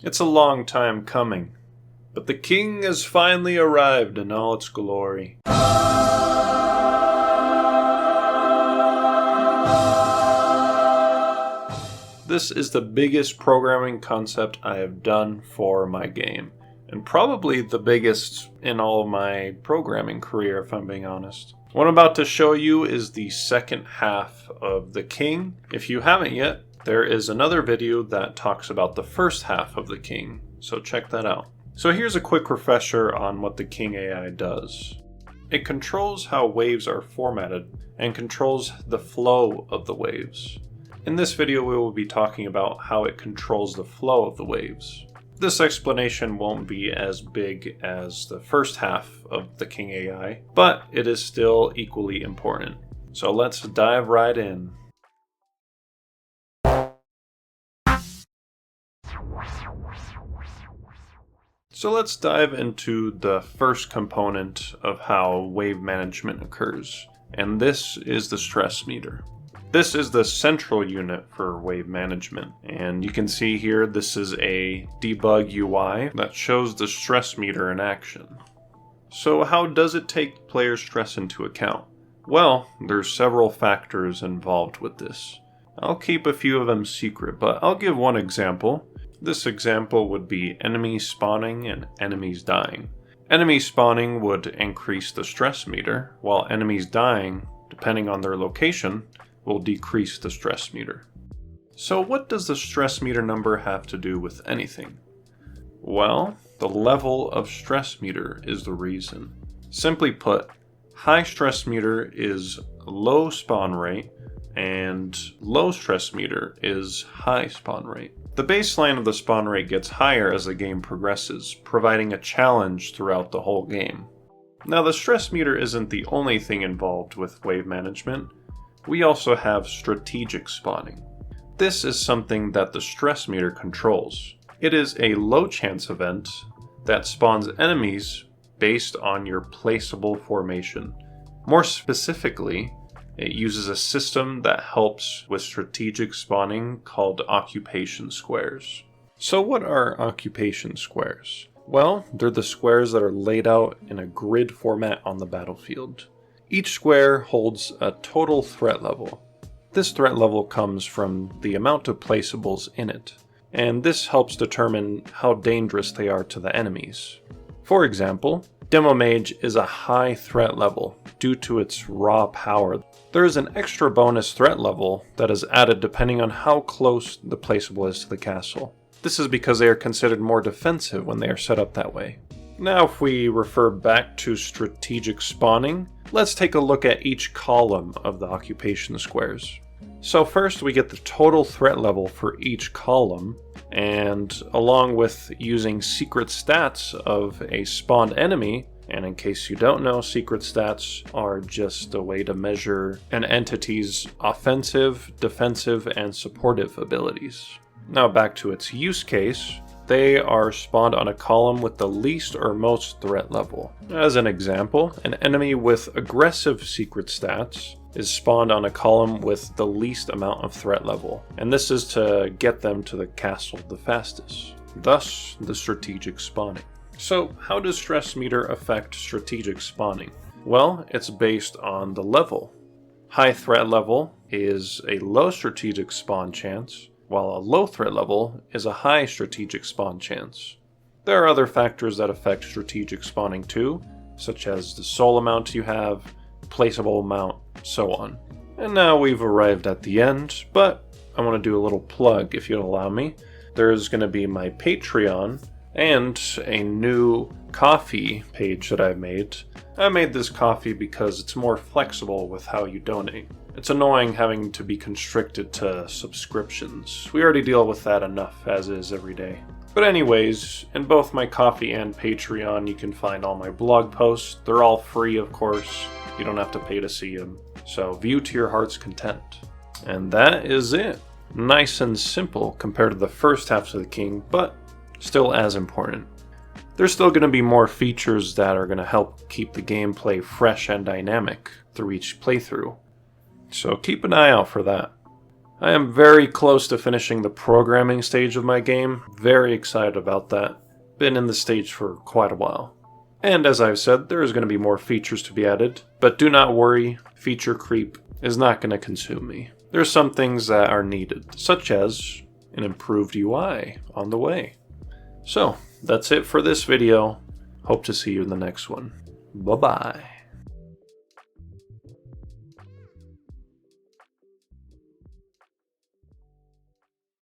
It's a long time coming, but the king has finally arrived in all its glory. This is the biggest programming concept I have done for my game, and probably the biggest in all of my programming career, if I'm being honest. What I'm about to show you is the second half of the king. If you haven't yet, there is another video that talks about the first half of the king, so check that out. So here's a quick refresher on what the king AI does. It controls how waves are formatted and controls the flow of the waves. In this video, we will be talking about how it controls the flow of the waves. This explanation won't be as big as the first half of the King AI, but it is still equally important. So let's dive right in. So let's dive into the first component of how wave management occurs, and this is the stress meter. This is the central unit for wave management, and you can see here this is a debug UI that shows the stress meter in action. So how does it take player stress into account? Well, there's several factors involved with this. I'll keep a few of them secret, but I'll give one example. This example would be enemies spawning and enemies dying. Enemies spawning would increase the stress meter, while enemies dying, depending on their location, will decrease the stress meter. So what does the stress meter number have to do with anything? Well, the level of stress meter is the reason. Simply put, high stress meter is low spawn rate and low stress meter is high spawn rate. The baseline of the spawn rate gets higher as the game progresses, providing a challenge throughout the whole game. Now, the stress meter isn't the only thing involved with wave management. We also have strategic spawning. This is something that the stress meter controls. It is a low chance event that spawns enemies based on your placeable formation. More specifically, it uses a system that helps with strategic spawning called occupation squares. So what are occupation squares? Well, they're the squares that are laid out in a grid format on the battlefield. Each square holds a total threat level. This threat level comes from the amount of placeables in it, and this helps determine how dangerous they are to the enemies. For example, Demo Mage is a high threat level due to its raw power. There is an extra bonus threat level that is added depending on how close the placeable is to the castle. This is because they are considered more defensive when they are set up that way. Now if we refer back to strategic spawning, let's take a look at each column of the occupation squares. So first we get the total threat level for each column, and along with using secret stats of a spawned enemy, and in case you don't know, secret stats are just a way to measure an entity's offensive, defensive, and supportive abilities. Now back to its use case. They are spawned on a column with the least or most threat level. As an example, an enemy with aggressive secret stats is spawned on a column with the least amount of threat level, and this is to get them to the castle the fastest. Thus, the strategic spawning. So, how does stress meter affect strategic spawning? Well, it's based on the level. High threat level is a low strategic spawn chance, while a low threat level is a high strategic spawn chance. There are other factors that affect strategic spawning too, such as the soul amount you have, placeable amount, so on. And now we've arrived at the end, but I want to do a little plug if you'll allow me. There's going to be my Patreon and a new Kofi page that I've made. I made this Kofi because it's more flexible with how you donate. It's annoying having to be constricted to subscriptions. We already deal with that enough as is every day. But anyways, in both my Kofi and Patreon, you can find all my blog posts. They're all free, of course. You don't have to pay to see them. So view to your heart's content. And that is it. Nice and simple compared to the first half of the king, but still as important. There's still going to be more features that are going to help keep the gameplay fresh and dynamic through each playthrough. So keep an eye out for that. I am very close to finishing the programming stage of my game. Very excited about that. Been in the stage for quite a while. And as I've said, there is going to be more features to be added, but do not worry, feature creep is not going to consume me. There's some things that are needed, such as an improved UI on the way. So, that's it for this video. Hope to see you in the next one. Bye-bye.